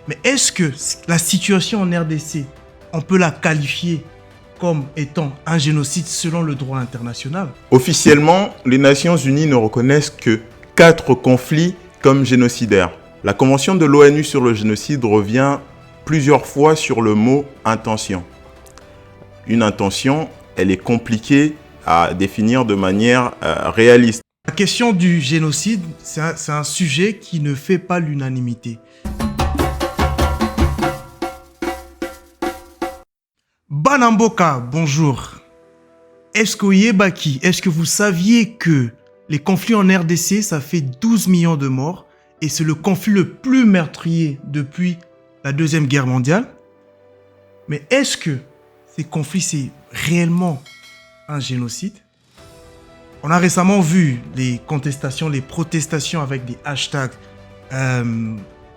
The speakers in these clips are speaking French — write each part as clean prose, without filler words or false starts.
Mais est-ce que la situation en RDC, on peut la qualifier comme étant un génocide selon le droit international? Officiellement, les Nations Unies ne reconnaissent que 4 conflits comme génocidaires. La Convention de l'ONU sur le génocide revient plusieurs fois sur le mot intention. Une intention, elle est compliquée à définir de manière réaliste. La question du génocide, c'est un sujet qui ne fait pas l'unanimité. Banamboka, bonjour. Est-ce que vous saviez que les conflits en RDC, ça fait 12 millions de morts et c'est le conflit le plus meurtrier depuis la Deuxième Guerre mondiale? Mais est-ce que ces conflits, c'est réellement un génocide? On a récemment vu les contestations, les protestations avec des hashtags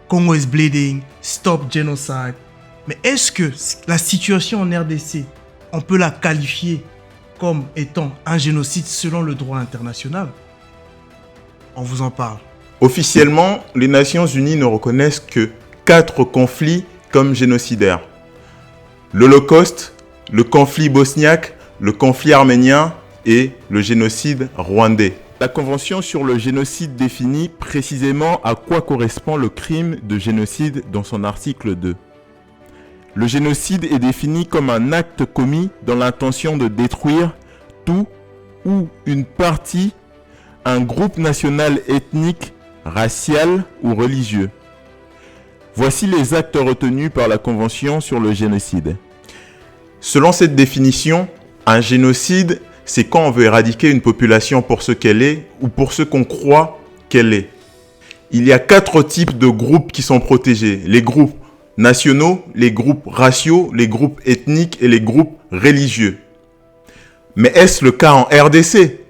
Congo is bleeding, Stop Genocide. Mais est-ce que la situation en RDC, on peut la qualifier comme étant un génocide selon le droit international? On vous en parle. Officiellement, les Nations Unies ne reconnaissent que 4 conflits comme génocidaires. L'Holocauste, le conflit bosniaque, le conflit arménien et le génocide rwandais. La Convention sur le génocide définit précisément à quoi correspond le crime de génocide dans son article 2. Le génocide est défini comme un acte commis dans l'intention de détruire tout ou une partie, un groupe national, ethnique, racial ou religieux. Voici les actes retenus par la Convention sur le génocide. Selon cette définition, un génocide, c'est quand on veut éradiquer une population pour ce qu'elle est ou pour ce qu'on croit qu'elle est. Il y a 4 types de groupes qui sont protégés. Les groupes nationaux, les groupes raciaux, les groupes ethniques et les groupes religieux. Mais est-ce le cas en RDC?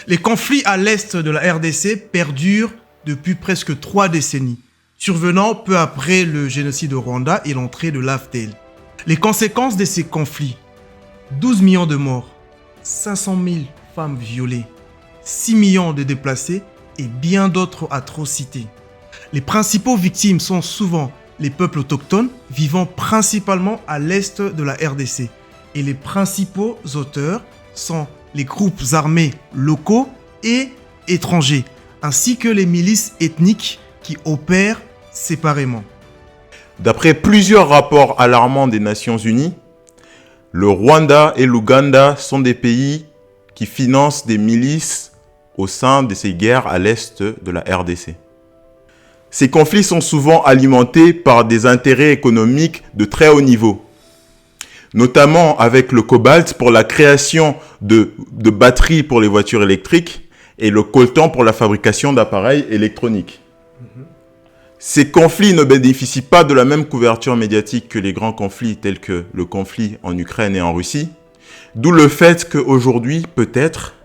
Les conflits à l'est de la RDC perdurent depuis presque 3 décennies, survenant peu après le génocide au Rwanda et l'entrée de l'AFDL. Les conséquences de ces conflits: 12 millions de morts, 500 000 femmes violées, 6 millions de déplacés et bien d'autres atrocités. Les principaux victimes sont souvent les peuples autochtones vivant principalement à l'est de la RDC. Et les principaux auteurs sont les groupes armés locaux et étrangers, ainsi que les milices ethniques qui opèrent séparément. D'après plusieurs rapports alarmants des Nations Unies, le Rwanda et l'Ouganda sont des pays qui financent des milices au sein de ces guerres à l'est de la RDC. Ces conflits sont souvent alimentés par des intérêts économiques de très haut niveau, notamment avec le cobalt pour la création de batteries pour les voitures électriques et le coltan pour la fabrication d'appareils électroniques. Ces conflits ne bénéficient pas de la même couverture médiatique que les grands conflits tels que le conflit en Ukraine et en Russie, d'où le fait qu'aujourd'hui, peut-être,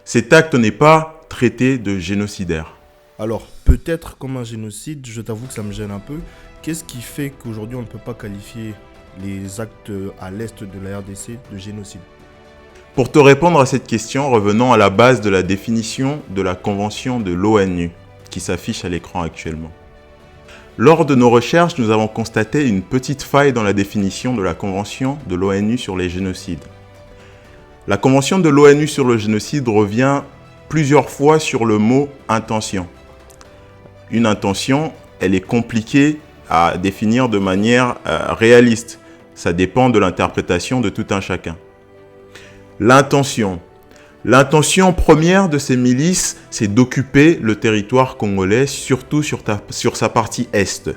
cet acte n'est pas traité de génocidaire. Alors, peut-être comme un génocide, je t'avoue que ça me gêne un peu. Qu'est-ce qui fait qu'aujourd'hui on ne peut pas qualifier les actes à l'est de la RDC de génocide? Pour te répondre à cette question, revenons à la base de la définition de la Convention de l'ONU, qui s'affiche à l'écran actuellement. Lors de nos recherches, nous avons constaté une petite faille dans la définition de la Convention de l'ONU sur les génocides. La Convention de l'ONU sur le génocide revient plusieurs fois sur le mot « intention ». Une intention, elle est compliquée à définir de manière réaliste. Ça dépend de l'interprétation de tout un chacun. L'intention. L'intention première de ces milices, c'est d'occuper le territoire congolais, surtout sur sa partie est.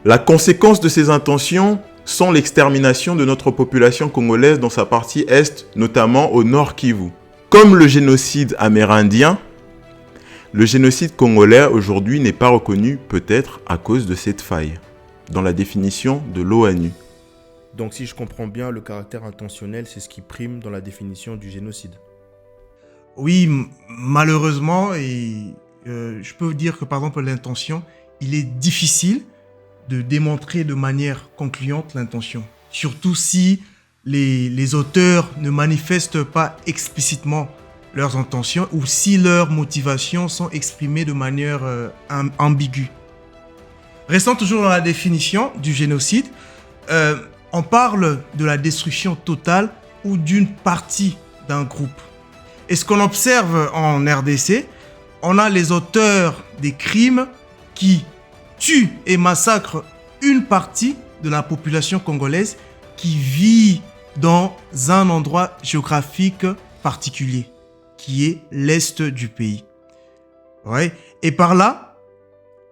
La conséquence de ces intentions sont l'extermination de notre population congolaise dans sa partie est, notamment au nord Kivu. Comme le génocide amérindien, le génocide congolais aujourd'hui n'est pas reconnu peut-être à cause de cette faille dans la définition de l'ONU. Donc si je comprends bien, le caractère intentionnel, c'est ce qui prime dans la définition du génocide. Oui, malheureusement, et je peux vous dire que par exemple l'intention, il est difficile de démontrer de manière concluante l'intention. Surtout si les auteurs ne manifestent pas explicitement leurs intentions ou si leurs motivations sont exprimées de manière ambiguë. Restant toujours dans la définition du génocide, on parle de la destruction totale ou d'une partie d'un groupe. Et ce qu'on observe en RDC, on a les auteurs des crimes qui tuent et massacrent une partie de la population congolaise qui vit dans un endroit géographique particulier, qui est l'est du pays. Ouais. Et par là,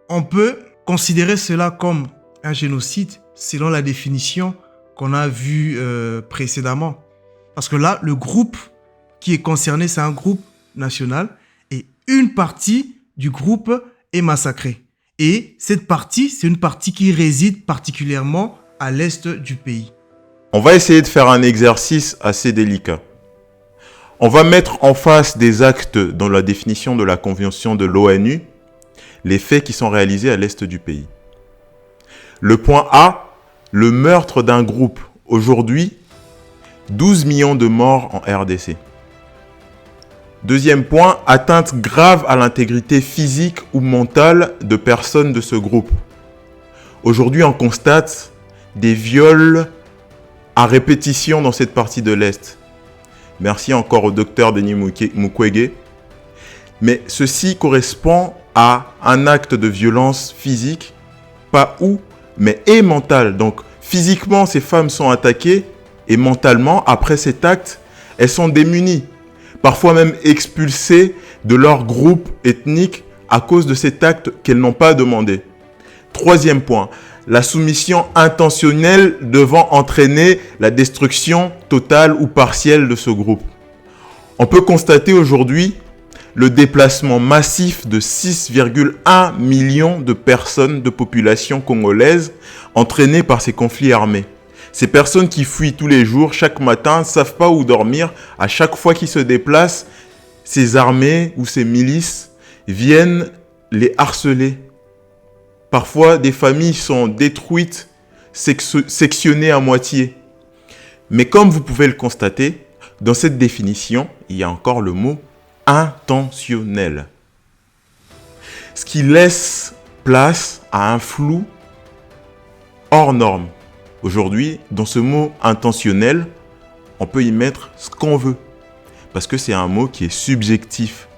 on peut considérer cela comme un génocide selon la définition qu'on a vue précédemment. Parce que là, le groupe qui est concerné, c'est un groupe national et une partie du groupe est massacrée. Et cette partie, c'est une partie qui réside particulièrement à l'est du pays. On va essayer de faire un exercice assez délicat. On va mettre en face des actes dans la définition de la Convention de l'ONU, les faits qui sont réalisés à l'est du pays. Le point A, le meurtre d'un groupe. Aujourd'hui, 12 millions de morts en RDC. Deuxième point, atteinte grave à l'intégrité physique ou mentale de personnes de ce groupe. Aujourd'hui, on constate des viols à répétition dans cette partie de l'Est. Merci encore au docteur Denis Mukwege. Mais ceci correspond à un acte de violence physique, pas ou, mais et mentale. Donc, physiquement, ces femmes sont attaquées et mentalement, après cet acte, elles sont démunies. Parfois même expulsées de leur groupe ethnique à cause de cet acte qu'elles n'ont pas demandé. Troisième point, la soumission intentionnelle devant entraîner la destruction totale ou partielle de ce groupe. On peut constater aujourd'hui le déplacement massif de 6,1 millions de personnes de population congolaise entraînées par ces conflits armés. Ces personnes qui fuient tous les jours, chaque matin, ne savent pas où dormir. À chaque fois qu'ils se déplacent, ces armées ou ces milices viennent les harceler. Parfois, des familles sont détruites, sectionnées à moitié. Mais comme vous pouvez le constater, dans cette définition, il y a encore le mot « intentionnel ». Ce qui laisse place à un flou hors norme. Aujourd'hui, dans ce mot « intentionnel », on peut y mettre ce qu'on veut. Parce que c'est un mot qui est subjectif.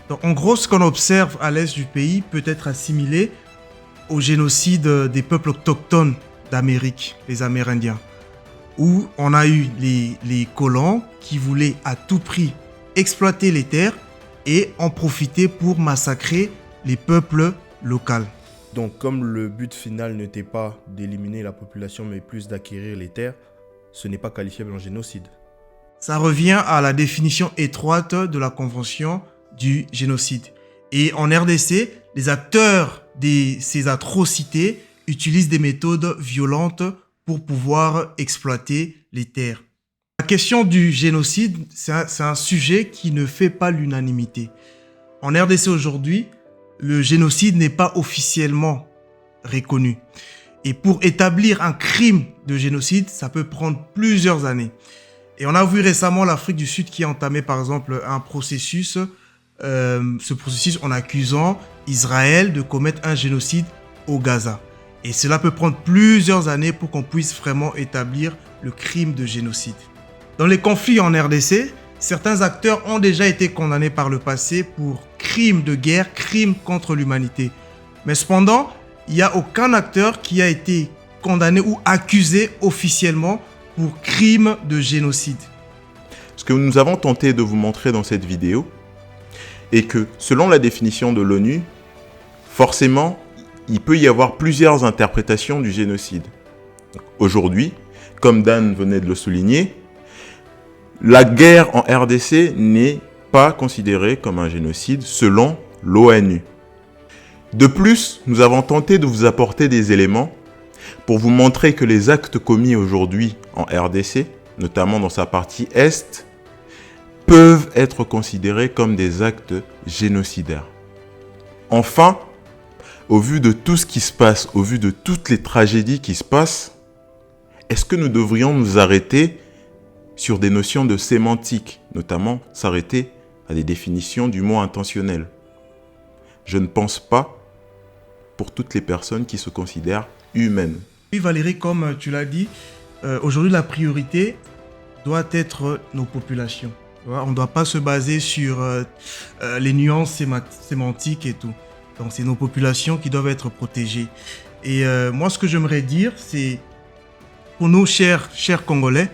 Donc, en gros, ce qu'on observe à l'est du pays peut être assimilé au génocide des peuples autochtones d'Amérique, les Amérindiens, où on a eu les colons qui voulaient à tout prix exploiter les terres et en profiter pour massacrer les peuples locaux. Donc, comme le but final n'était pas d'éliminer la population, mais plus d'acquérir les terres, ce n'est pas qualifiable en génocide. Ça revient à la définition étroite de la Convention du génocide. Et en RDC, les acteurs de ces atrocités utilisent des méthodes violentes pour pouvoir exploiter les terres. La question du génocide, c'est un sujet qui ne fait pas l'unanimité. En RDC aujourd'hui, le génocide n'est pas officiellement reconnu. Et pour établir un crime de génocide, ça peut prendre plusieurs années. Et on a vu récemment l'Afrique du Sud qui a entamé par exemple un processus, ce processus en accusant Israël de commettre un génocide au Gaza. Et cela peut prendre plusieurs années pour qu'on puisse vraiment établir le crime de génocide. Dans les conflits en RDC, certains acteurs ont déjà été condamnés par le passé pour crimes de guerre, crimes contre l'humanité. Mais cependant, il n'y a aucun acteur qui a été condamné ou accusé officiellement pour crime de génocide. Ce que nous avons tenté de vous montrer dans cette vidéo est que, selon la définition de l'ONU, forcément, il peut y avoir plusieurs interprétations du génocide. Aujourd'hui, comme Dan venait de le souligner, la guerre en RDC n'est pas considérée comme un génocide selon l'ONU. De plus, nous avons tenté de vous apporter des éléments pour vous montrer que les actes commis aujourd'hui en RDC, notamment dans sa partie Est, peuvent être considérés comme des actes génocidaires. Enfin, au vu de tout ce qui se passe, au vu de toutes les tragédies qui se passent, est-ce que nous devrions nous arrêter sur des notions de sémantique, notamment s'arrêter à des définitions du mot intentionnel? Je ne pense pas. pour toutes les personnes qui se considèrent humaines. Oui, Valérie, comme tu l'as dit, aujourd'hui, la priorité doit être nos populations. Tu vois, on ne doit pas se baser sur les nuances sémantiques et tout. Donc, c'est nos populations qui doivent être protégées. Et moi, ce que j'aimerais dire, c'est pour nos chers Congolais,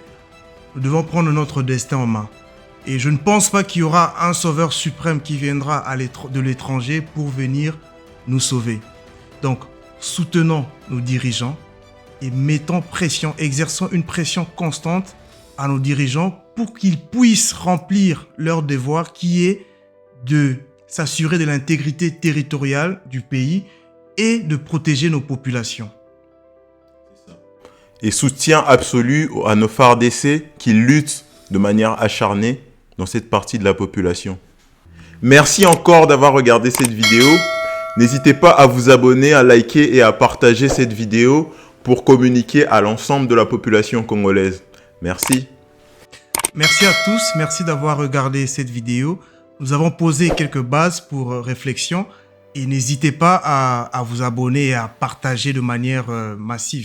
nous devons prendre notre destin en main. Et je ne pense pas qu'il y aura un sauveur suprême qui viendra de l'étranger pour venir nous sauver. Donc, soutenons nos dirigeants et mettons pression, exerçons une pression constante à nos dirigeants pour qu'ils puissent remplir leur devoir qui est de s'assurer de l'intégrité territoriale du pays et de protéger nos populations. Et soutien absolu à nos FARDC qui luttent de manière acharnée dans cette partie de la population. Merci encore d'avoir regardé cette vidéo. N'hésitez pas à vous abonner, à liker et à partager cette vidéo pour communiquer à l'ensemble de la population congolaise. Merci. Merci à tous, merci d'avoir regardé cette vidéo. Nous avons posé quelques bases pour réflexion et n'hésitez pas à vous abonner et à partager de manière massive.